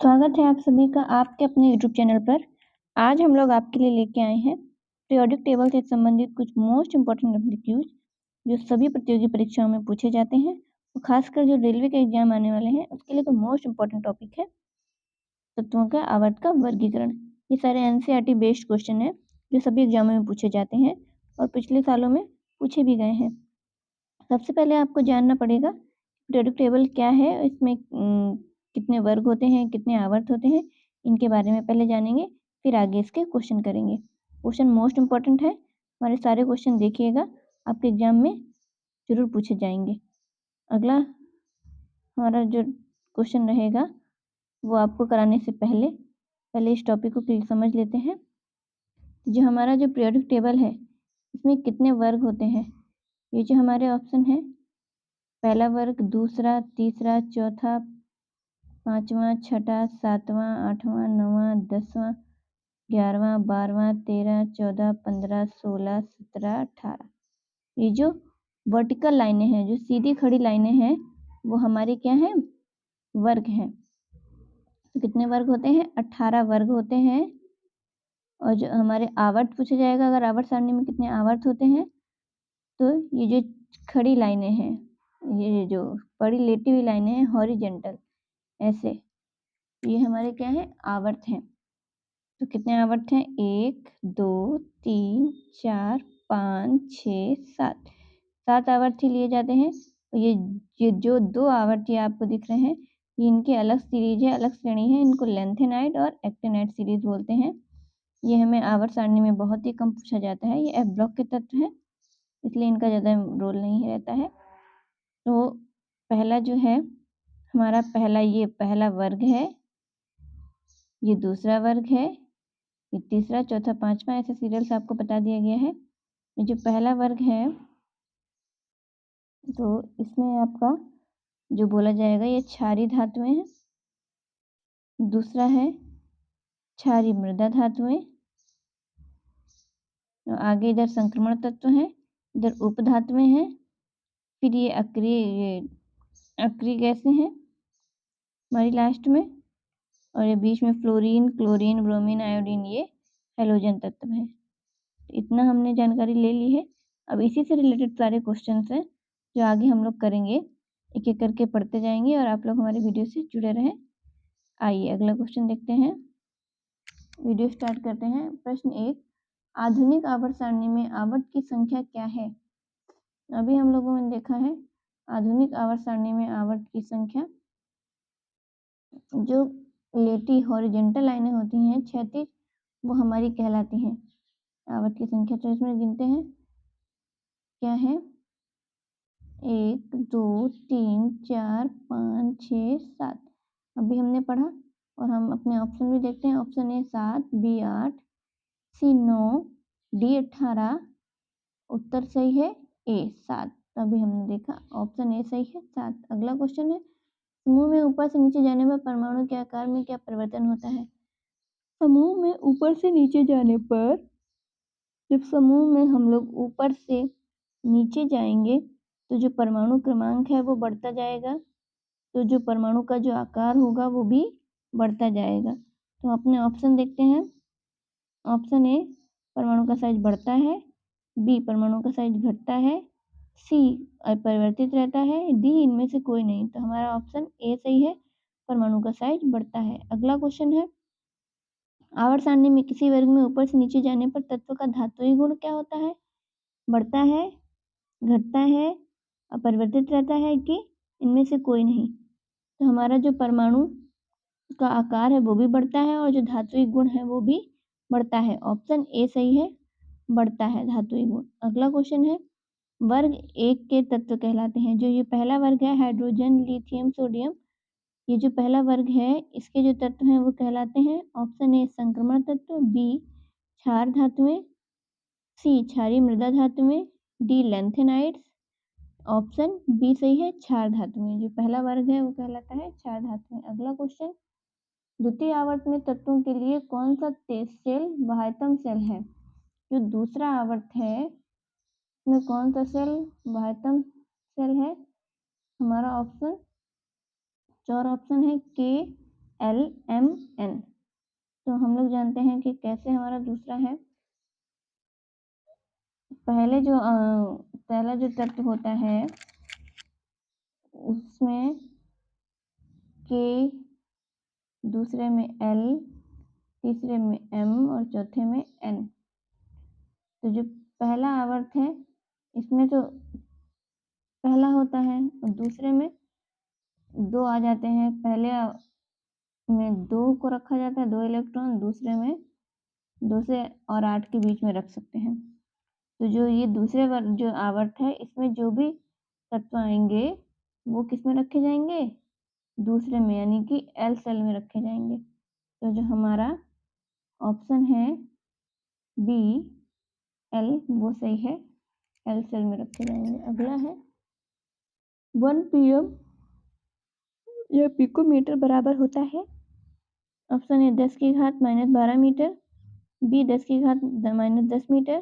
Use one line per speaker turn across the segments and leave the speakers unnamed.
स्वागत है आप सभी का आपके अपने यूट्यूब चैनल पर। आज हम लोग आपके लिए लेके आए हैं पीरियोडिक टेबल से संबंधित कुछ मोस्ट इम्पोर्टेंट एमसीक्यूज जो सभी प्रतियोगी परीक्षाओं में पूछे जाते हैं और खासकर जो रेलवे के एग्जाम आने वाले हैं उसके लिए तो मोस्ट इम्पोर्टेंट टॉपिक है तत्वों का आवर्त का वर्गीकरण। ये सारे एनसीईआरटी बेस्ड क्वेश्चन है जो सभी एग्जामों में पूछे जाते हैं और पिछले सालों में पूछे भी गए हैं। सबसे पहले आपको जानना पड़ेगा पीरियोडिक टेबल क्या है, इसमें कितने वर्ग होते हैं, कितने आवर्त होते हैं, इनके बारे में पहले जानेंगे, फिर आगे इसके क्वेश्चन करेंगे। क्वेश्चन मोस्ट इम्पोर्टेंट है, हमारे सारे क्वेश्चन देखिएगा, आपके एग्जाम में जरूर पूछे जाएंगे। अगला हमारा जो क्वेश्चन रहेगा वो आपको कराने से पहले इस टॉपिक को समझ लेते हैं। जो हमारा जो पीरियोडिक टेबल है इसमें कितने वर्ग होते हैं, ये जो हमारे ऑप्शन है पहला वर्ग, दूसरा, तीसरा, चौथा, पांचवा, छठा, सातवां, आठवां, नौवां, 10वां, 11वां, 12वां, 13, 14, 15, 16, 17, 18। ये जो वर्टिकल लाइनें हैं, जो सीधी खड़ी लाइनें हैं, वो हमारी क्या है, वर्ग हैं। तो कितने वर्ग होते हैं, 18 वर्ग होते हैं। और जो हमारे आवर्त पूछा जाएगा, अगर आवर्त सारणी में कितने आवर्त होते हैं, तो ये जो खड़ी लाइनें हैं, ये जो बड़ी लेटी हुई लाइनें हैं हॉरिजेंटल ऐसे, ये हमारे क्या है, आवर्त हैं। तो कितने आवर्त हैं, 1 2 3 4 5 6 7, 7 आवर्त ही लिए जाते हैं। तो ये जो 2 आवर्त ये आपको दिख रहे हैं, ये इनकी अलग सीरीज है, अलग श्रेणी है, इनको लेंथेनाइड और एक्टिनाइड सीरीज बोलते हैं। ये हमें आवर्त सारणी में बहुत ही कम पूछा जाता है। ये एफ ब्लॉक के तत्व हैं, इसलिए इनका ज़्यादा रोल नहीं रहता है। तो पहला जो है हमारा ये पहला वर्ग है, ये दूसरा वर्ग है, ये तीसरा, चौथा, पांचवा, ऐसे सीरियल से आपको बता दिया गया है। ये जो पहला वर्ग है तो इसमें आपका जो बोला जाएगा ये क्षारीय धातुएं हैं। दूसरा है क्षारीय मृदा धातुएं। तो आगे इधर संक्रमण तत्व हैं, इधर उपधातुएं हैं, फिर ये अक्रिय गैसें हैं हमारी लास्ट में, और ये बीच में फ्लोरीन, क्लोरीन, ब्रोमीन, आयोडीन, ये हैलोजन तत्व है। इतना हमने जानकारी ले ली है। अब इसी से रिलेटेड सारे क्वेश्चंस हैं जो आगे हम लोग करेंगे, एक एक करके पढ़ते जाएंगे और आप लोग हमारे वीडियो से जुड़े रहें। आइए अगला क्वेश्चन देखते हैं, वीडियो स्टार्ट करते हैं। प्रश्न 1, आधुनिक आवर्त सारणी में आवर्त की संख्या क्या है। अभी हम लोगों ने देखा है आधुनिक आवर्त सारणी में आवर्त की संख्या, जो लेटी हॉरिजेंटल लाइनें होती हैं क्षैतिज, वो हमारी कहलाती हैं आवर्त की संख्या। तो इसमें गिनते हैं क्या है, 1 2 3 4 5 6 7। अभी हमने पढ़ा और हम अपने ऑप्शन भी देखते हैं। Option A 7, B 8, C 9, D 18। उत्तर सही है ए 7। अभी हमने देखा ऑप्शन ए सही है 7। अगला क्वेश्चन है, समूह में ऊपर से नीचे जाने पर परमाणु के आकार में क्या परिवर्तन होता है। समूह में ऊपर से नीचे जाने पर, जब समूह में हम लोग ऊपर से नीचे जाएंगे तो जो परमाणु क्रमांक है वो बढ़ता जाएगा, तो जो परमाणु का जो आकार होगा वो भी बढ़ता जाएगा। तो अपने ऑप्शन देखते हैं। ऑप्शन ए परमाणु का साइज बढ़ता है, बी परमाणु का साइज घटता है, सी अपरिवर्तित रहता है, डी इनमें से कोई नहीं। तो हमारा ऑप्शन ए सही है, परमाणु का साइज बढ़ता है। अगला क्वेश्चन है, आवर्त सारणी में किसी वर्ग में ऊपर से नीचे जाने पर तत्व का धात्विक गुण क्या होता है, बढ़ता है, घटता है, अपरिवर्तित रहता है कि इनमें से कोई नहीं। तो हमारा जो परमाणु का आकार है वो भी बढ़ता है और जो धात्विक गुण है वो भी बढ़ता है। ऑप्शन ए सही है, बढ़ता है धात्विक गुण। अगला क्वेश्चन है, वर्ग 1 के तत्व कहलाते हैं। जो ये पहला वर्ग है हाइड्रोजन, लिथियम, सोडियम, ये जो पहला वर्ग है इसके जो तत्व हैं वो कहलाते हैं। ऑप्शन ए संक्रमण तत्व, बी क्षार धातुएं, सी क्षारीय मृदा धातुएं, डी लेंथेनाइड्स। ऑप्शन बी सही है, क्षार धातुएं। जो पहला वर्ग है वो कहलाता है क्षार धातुएं। अगला क्वेश्चन, द्वितीय आवर्त में तत्वों के लिए कौन सा सेल बाह्यतम सेल है। जो दूसरा आवर्त है उसमें कौन सा सेल बाह्यतम सेल है, हमारा ऑप्शन 4 ऑप्शन है के, LMN। तो हम लोग जानते हैं कि कैसे हमारा दूसरा है। पहला जो तत्व होता है उसमें K, दूसरे में L, तीसरे में M और चौथे में N। तो जो पहला आवर्त है इसमें तो पहला होता है और दूसरे में 2 आ जाते हैं। पहले में 2 को रखा जाता है, 2 इलेक्ट्रॉन, दूसरे में 2 से और 8 के बीच में रख सकते हैं। तो जो ये दूसरे जो आवर्त है इसमें जो भी तत्व आएंगे वो किस में रखे जाएंगे? दूसरे में, यानी कि L सेल में रखे जाएंगे। तो जो हमारा ऑप्शन है बी L वो सही है, L सेल में रखे जाएंगे। अगला है 1 pm, यह पिकोमीटर बराबर होता है। ऑप्शन ए 10 की घात -12 मीटर, बी 10 की घात -10 मीटर,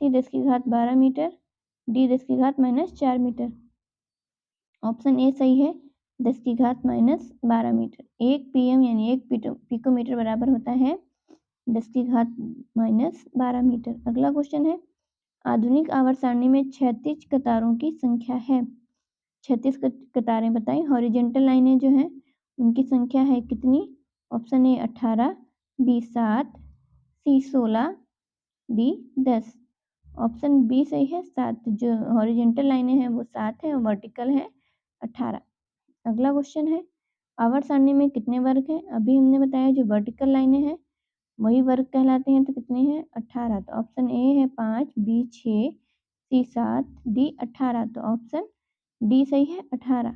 सी 10 की घात 12 मीटर, डी 10 की घात -4 मीटर। ऑप्शन ए सही है, 10 की घात -12 मीटर। 1 pm यानी 1 पिकोमीटर बराबर होता है 10 की घात -12 मीटर। अगला क्वेश्चन है, आधुनिक आवर्त सारणी में क्षैतिज कतारों की संख्या है। 36 कतारें बताएं। हॉरिजेंटल लाइनें जो हैं उनकी संख्या है कितनी? Option A 18, B 7, C 16, D 10। Option B सही है, 7। जो हॉरिजेंटल लाइनें हैं वो 7 है और वर्टिकल है 18। अगला क्वेश्चन है, आवर्त सारणी में कितने वर्ग हैं? अभी हमने बताया जो वर्टिकल लाइनें हैं वही वर्ग कहलाते हैं। तो कितने हैं? 18। तो ऑप्शन ए है 5, बी 6, सी 7, डी 18। तो ऑप्शन डी सही है, 18।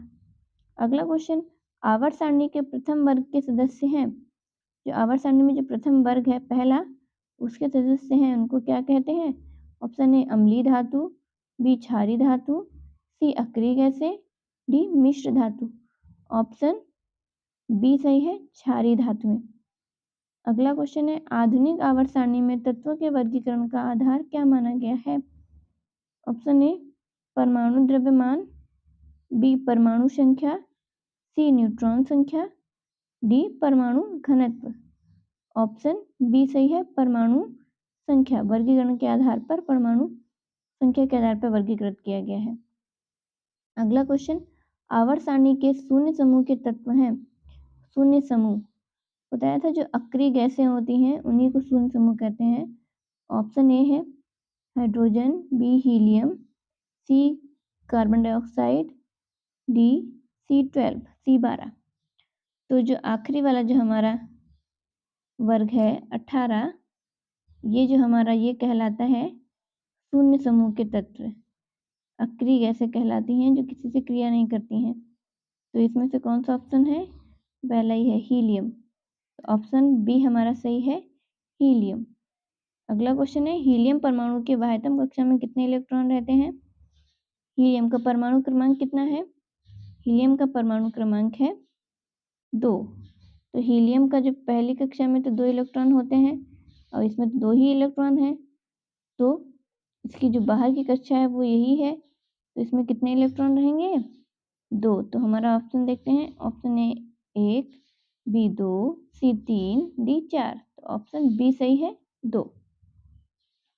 अगला क्वेश्चन, आवर्त सारणी के प्रथम वर्ग के सदस्य हैं। जो आवर्त सारणी में जो प्रथम वर्ग है पहला, उसके सदस्य हैं उनको क्या कहते हैं? ऑप्शन ए अम्लीय धातु, बी क्षारीय धातु, सी अक्रिय गैसें, डी मिश्र धातु। ऑप्शन बी सही है, क्षारीय धातुएं। अगला क्वेश्चन है, आधुनिक आवर्त सारणी में तत्वों के वर्गीकरण का आधार क्या माना गया है? ऑप्शन ए परमाणु द्रव्यमान, बी परमाणु संख्या, सी न्यूट्रॉन संख्या, डी परमाणु घनत्व। ऑप्शन बी सही है, परमाणु संख्या। वर्गीकरण के आधार पर परमाणु संख्या के आधार पर वर्गीकृत किया गया है। अगला क्वेश्चन, आवर्त सारणी के शून्य समूह के तत्व हैं। शून्य समूह बताया था, जो अक्रिय गैसें होती हैं उन्हीं को शून्य समूह कहते हैं। ऑप्शन ए है hydrogen, B helium, C carbon dioxide, D C12, C12। तो जो आखिरी वाला जो हमारा वर्ग है 18, ये जो हमारा ये कहलाता है शून्य समूह के तत्व। अक्रिय गैसें कहलाती हैं जो किसी से क्रिया नहीं करती हैं। तो इसमें से कौन सा ऑप्शन है? पहला ही है हीलियम। ऑप्शन बी हमारा सही है, हीलियम। अगला क्वेश्चन है, हीलियम परमाणु के बाह्यतम कक्षा में कितने इलेक्ट्रॉन रहते हैं? हीलियम का परमाणु क्रमांक कितना है? हीलियम का परमाणु क्रमांक है 2। तो हीलियम का जो पहली कक्षा में तो 2 इलेक्ट्रॉन होते हैं और इसमें तो 2 ही इलेक्ट्रॉन है। तो इसकी जो बाहर की कक्षा है वो यही है, तो इसमें कितने इलेक्ट्रॉन रहेंगे? 2। तो हमारा ऑप्शन देखते हैं। Option A 1, B 2, C 3, D 4। तो ऑप्शन बी सही है, 2।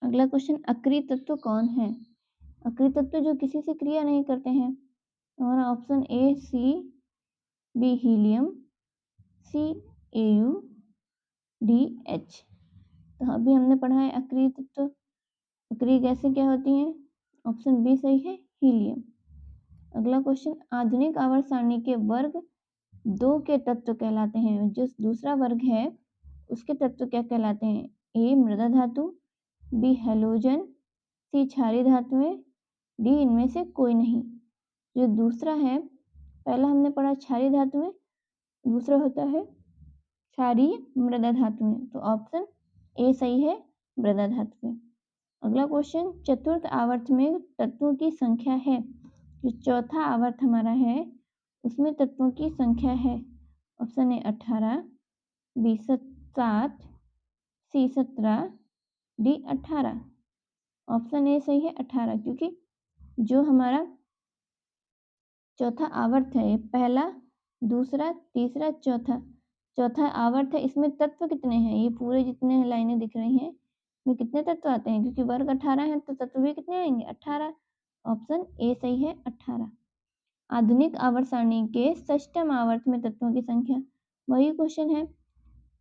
अगला क्वेश्चन, अक्रिय तत्व कौन है? अक्रिय तत्व जो किसी से क्रिया नहीं करते हैं। हमारा option A C, B helium, C AU, D H। तो अभी हमने पढ़ा है अक्रिय तत्व, अक्रिय गैसें क्या होती हैं? ऑप्शन बी सही है, हीलियम। अगला क्वेश्चन, आधुनिक आवर्त सारणी के वर्ग 2 के तत्व कहलाते हैं। जो दूसरा वर्ग है उसके तत्व क्या कहलाते हैं? ए मृदा धातु, बी हैलोजन, सी क्षारीय धातुएं, डी इनमें से कोई नहीं। जो दूसरा है, पहला हमने पढ़ा क्षारीय धातुएं, दूसरा होता है क्षारीय मृदा धातुएं। तो ऑप्शन ए सही है, मृदा धातुएं। अगला क्वेश्चन, चतुर्थ आवर्त में तत्वों की संख्या है। जो चौथा आवर्त हमारा है उसमें तत्वों की संख्या है। Option A 18, B 7, C 17, D 18। Option A सही है, 18, क्योंकि जो हमारा चौथा आवर्त है पहला, दूसरा, तीसरा, चौथा, चौथा है आवर्त है, इसमें तत्व कितने हैं? ये पूरे जितने लाइनें दिख रही हैं, इसमें कितने तत्व आते हैं? क्योंकि वर्ग 18 है तो तत्व भी कितने आएंगे? 18। ऑप्शन ए सही है, 18। आधुनिक आवर्त सारणी के षष्ठम आवर्त में तत्वों की संख्या, वही क्वेश्चन है।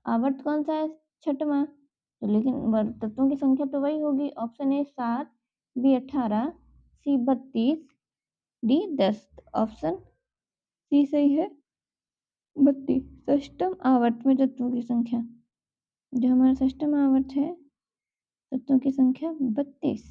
आवर्त कौन सा है? छठवां। तो लेकिन तत्वों की संख्या तो वही होगी। Option A 7, B 18, C 32, D 10। Option C सही है, 32। षष्ठम आवर्त में तत्वों की संख्या, जो हमारा षष्ठम आवर्त है, तत्वों की संख्या 32।